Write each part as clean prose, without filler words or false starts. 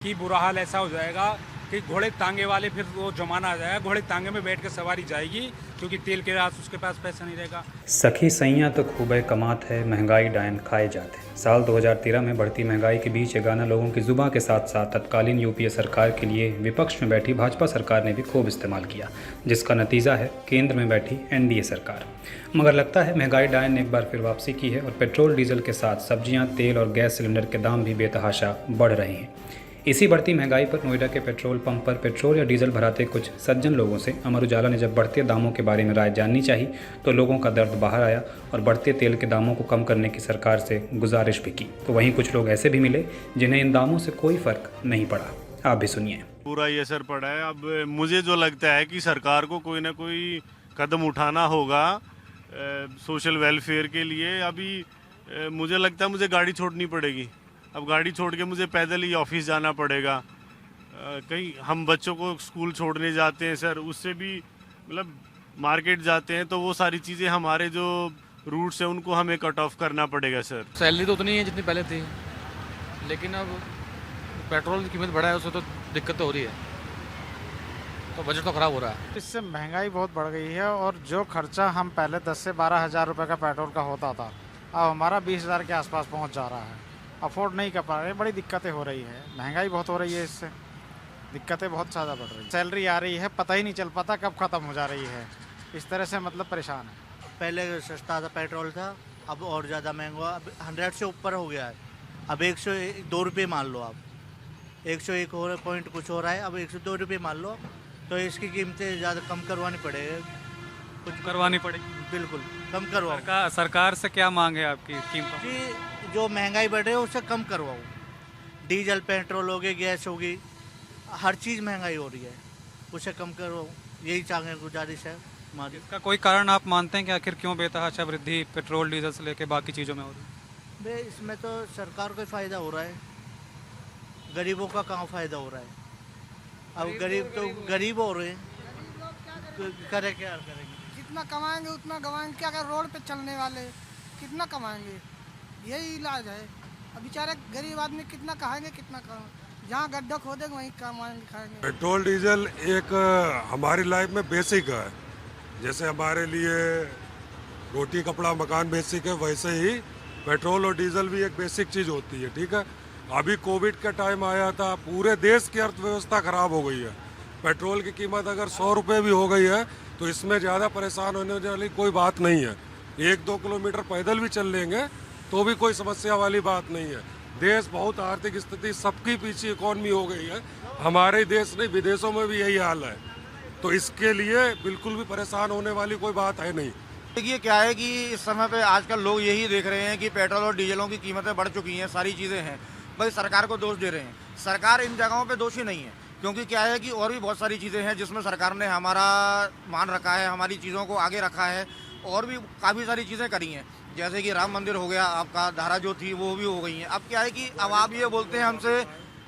कि बुरा हाल ऐसा हो जाएगा कि घोड़े तांगे वाले फिर वो जमाना आ जाएगा, घोड़े तांगे में बैठ के सवारी जाएगी क्योंकि तेल के रास उसके पास पैसा नहीं रहेगा। सखी सैयां तो खूबे कमात है, महंगाई डायन खाए जाते हैं। साल 2013 में बढ़ती महंगाई के बीच ये गाना लोगों की जुबां के साथ साथ तत्कालीन यूपीए सरकार के लिए विपक्ष में बैठी भाजपा सरकार ने भी खूब इस्तेमाल किया, जिसका नतीजा है केंद्र में बैठी एनडीए सरकार। मगर लगता है महंगाई डायन ने एक बार फिर वापसी की है और पेट्रोल डीजल के साथ सब्जियां, तेल और गैस सिलेंडर के दाम भी बेतहाशा बढ़ रहे हैं। इसी बढ़ती महंगाई पर नोएडा के पेट्रोल पंप पर पेट्रोल या डीजल भराते कुछ सज्जन लोगों से अमर उजाला ने जब बढ़ते दामों के बारे में राय जाननी चाहिए तो लोगों का दर्द बाहर आया और बढ़ते तेल के दामों को कम करने की सरकार से गुजारिश भी की। तो वहीं कुछ लोग ऐसे भी मिले जिन्हें इन दामों से कोई फर्क नहीं पड़ा। आप भी सुनिए। पूरा ये असर पड़ा है। अब मुझे जो लगता है कि सरकार को कोई ना कोई कदम उठाना होगा सोशल वेलफेयर के लिए। अभी मुझे लगता है मुझे गाड़ी छोड़नी पड़ेगी। अब गाड़ी छोड़ के मुझे पैदल ही ऑफिस जाना पड़ेगा। कहीं हम बच्चों को स्कूल छोड़ने जाते हैं सर, उससे भी मतलब मार्केट जाते हैं तो वो सारी चीज़ें हमारे जो रूट्स हैं उनको हमें कट ऑफ करना पड़ेगा सर। सैलरी तो उतनी है जितनी पहले थी, लेकिन अब पेट्रोल की कीमत बढ़ा है, उससे तो दिक्कत तो हो रही है, तो बजट तो ख़राब हो रहा है। इससे महंगाई बहुत बढ़ गई है और जो खर्चा हम पहले 10 से 12 हज़ार रुपये का पेट्रोल का होता था, अब हमारा 20 हज़ार के आसपास पहुंच जा रहा है। अफोर्ड नहीं कर पा रहे, बड़ी दिक्कतें हो रही है। महंगाई बहुत हो रही है, इससे दिक्कतें बहुत ज़्यादा बढ़ रही है। सैलरी आ रही है, पता ही नहीं चल पाता कब ख़त्म हो जा रही है। इस तरह से मतलब परेशान है। पहले सस्ता था पेट्रोल था, अब और ज़्यादा महंगा, अब 100 से ऊपर हो गया है। अब 102 रुपये मान लो, आप 101 हो पॉइंट कुछ हो रहा है, अब 102 रुपये मान लो, तो इसकी कीमतें ज़्यादा कम करवानी पड़ेगी। कुछ करवानी पड़ेगी, बिल्कुल कम करवाओ। सरकार से क्या मांग है आपकी कीमतों? जी, जो महंगाई बढ़ रही है उससे कम करवाओ। डीजल पेट्रोल होगी, गैस होगी, हर चीज़ महंगाई हो रही है, उसे कम करो, यही चाहेंगे, गुजारिश है हमारी। इसका कोई कारण आप मानते हैं कि आखिर क्यों बेतहाशा वृद्धि पेट्रोल डीजल से लेके बाकी चीज़ों में हो रही है? भाई इसमें तो सरकार को फ़ायदा हो रहा है, गरीबों का कहाँ फ़ायदा हो रहा है? अब गरीब तो गरीब हो रहे हैं, करे क्या करेंगे? जितना कमाएंगे उतना गवाएंगे। क्या अगर रोड पे चलने वाले कितना कमाएंगे? यही इलाज है। अब बेचारे गरीब आदमी कितना खाएंगे, कितना जहाँ गड्ढा खोदेंगे वहीं कमाएंगे, खाएंगे। पेट्रोल डीजल एक हमारी लाइफ में बेसिक है। जैसे हमारे लिए रोटी कपड़ा मकान बेसिक है, वैसे ही पेट्रोल और डीजल भी एक बेसिक चीज़ होती है। ठीक है, अभी कोविड का टाइम आया था, पूरे देश की अर्थव्यवस्था खराब हो गई है। पेट्रोल की कीमत अगर 100 रुपये भी हो गई है तो इसमें ज़्यादा परेशान होने वाली कोई बात नहीं है। 1-2 किलोमीटर पैदल भी चल लेंगे तो भी कोई समस्या वाली बात नहीं है। देश बहुत आर्थिक स्थिति सबकी पीछे इकॉनमी हो गई है, हमारे देश नहीं विदेशों में भी यही हाल है, तो इसके लिए बिल्कुल भी परेशान होने वाली कोई बात है नहीं। देखिए क्या है कि इस समय पे आजकल लोग यही देख रहे हैं कि पेट्रोल और डीजलों की कीमतें बढ़ चुकी हैं, सारी चीज़ें हैं, बस सरकार को दोष दे रहे हैं। सरकार इन जगहों पे दोषी नहीं है, क्योंकि क्या है कि और भी बहुत सारी चीज़ें हैं जिसमें सरकार ने हमारा मान रखा है, हमारी चीज़ों को आगे रखा है, और भी काफ़ी सारी चीज़ें करी हैं। जैसे कि राम मंदिर हो गया, आपका धारा जो थी वो भी हो गई हैं। अब क्या है कि अब आप ये बोलते हैं हमसे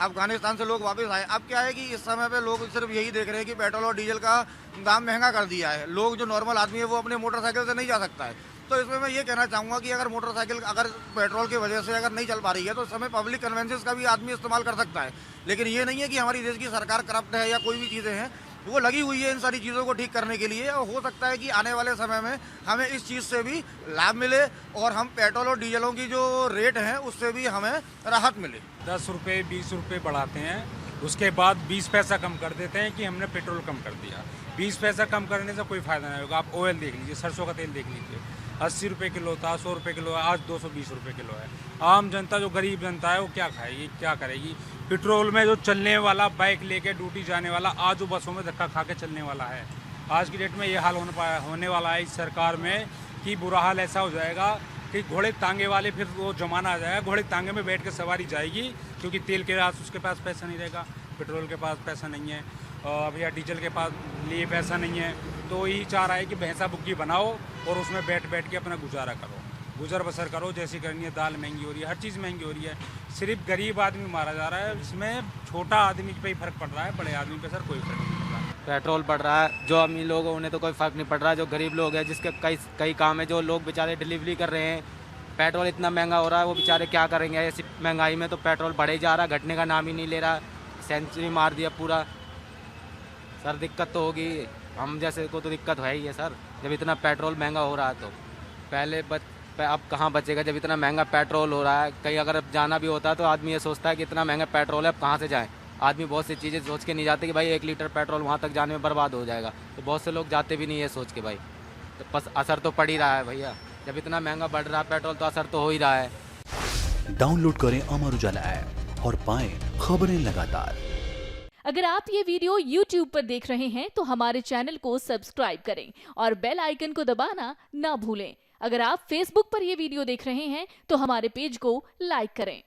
अफगानिस्तान से लोग वापस आए। अब क्या है कि इस समय पे लोग सिर्फ यही देख रहे हैं कि पेट्रोल और डीजल का दाम महंगा कर दिया है। लोग जो नॉर्मल आदमी है वो अपने मोटरसाइकिल से नहीं जा सकता है। तो इसमें मैं ये कहना चाहूँगा कि अगर मोटरसाइकिल अगर पेट्रोल की वजह से अगर नहीं चल पा रही है तो इस समय पब्लिक कन्वेंसेस का भी आदमी इस्तेमाल कर सकता है। लेकिन ये नहीं है कि हमारी देश की सरकार करप्ट है या कोई भी चीज़ें हैं, वो लगी हुई है इन सारी चीज़ों को ठीक करने के लिए। और हो सकता है कि आने वाले समय में हमें इस चीज़ से भी लाभ मिले और हम पेट्रोल और डीजलों की जो रेट हैं उससे भी हमें राहत मिले। 10 रुपये 20 रुपये बढ़ाते हैं, उसके बाद 20 पैसा कम कर देते हैं कि हमने पेट्रोल कम कर दिया। 20 पैसा कम करने से कोई फ़ायदा नहीं होगा। आप ऑयल देख लीजिए, सरसों का तेल देख लीजिए, 80 रुपये किलो था, 100 रुपये किलो है, आज 220 रुपये किलो है। आम जनता जो गरीब जनता है वो क्या खाएगी, क्या करेगी? पेट्रोल में जो चलने वाला बाइक लेके ड्यूटी जाने वाला आज वो बसों में धक्का खा के चलने वाला है। आज की डेट में ये हाल होने वाला है इस सरकार में कि बुरा हाल ऐसा हो जाएगा कि घोड़े तांगे वाले फिर वो जमाना आ जाएगा, घोड़े तांगे में बैठ के सवारी जाएगी क्योंकि तेल के रास उसके पास पैसा नहीं रहेगा, पेट्रोल के पास पैसा नहीं है, और या डीजल के पास लिए पैसा नहीं है। तो यही चाह रहा है कि भैंसा बुग्गी बनाओ और उसमें बैठ बैठ के अपना गुजारा करो, गुजर बसर करो, जैसी करनी है। दाल महंगी हो रही है, हर चीज़ महंगी हो रही है, सिर्फ गरीब आदमी मारा जा रहा है। इसमें छोटा आदमी पे ही फर्क पड़ रहा है, बड़े आदमी पे सर कोई फर्क नहीं पड़ रहा। पेट्रोल बढ़ रहा है, जो अमीर लोग हैं उन्हें तो कोई फ़र्क नहीं पड़ रहा। जो गरीब लोग हैं जिसके कई काम है, जो लोग बेचारे डिलीवरी कर रहे हैं, पेट्रोल इतना महंगा हो रहा है, वो बेचारे क्या करेंगे? ऐसी महंगाई में तो पेट्रोल बढ़े जा रहा है, घटने का नाम ही नहीं ले रहा। सेंचुरी मार दिया पूरा। सर दिक्कत तो होगी, हम जैसे को तो दिक्कत है ही है सर। जब इतना पेट्रोल महंगा हो रहा है तो पहले अब कहाँ बचेगा जब इतना महंगा पेट्रोल हो रहा है। कहीं अगर अब जाना भी होता है तो आदमी ये सोचता है कि इतना महंगा पेट्रोल है, अब कहाँ से जाएँ। आदमी बहुत सी चीज़ें सोच के नहीं जाते कि भाई 1 लीटर पेट्रोल वहाँ तक जाने में बर्बाद हो जाएगा, तो बहुत से लोग जाते भी नहीं है सोच के भाई। तो बस असर तो पड़ ही रहा है भैया, जब इतना महंगा बढ़ रहा है पेट्रोल तो असर तो हो ही रहा है। डाउनलोड करें अमर उजाला ऐप और पाएं खबरें लगातार। अगर आप ये वीडियो YouTube पर देख रहे हैं तो हमारे चैनल को सब्सक्राइब करें और बेल आइकन को दबाना ना भूलें। अगर आप Facebook पर ये वीडियो देख रहे हैं तो हमारे पेज को लाइक करें।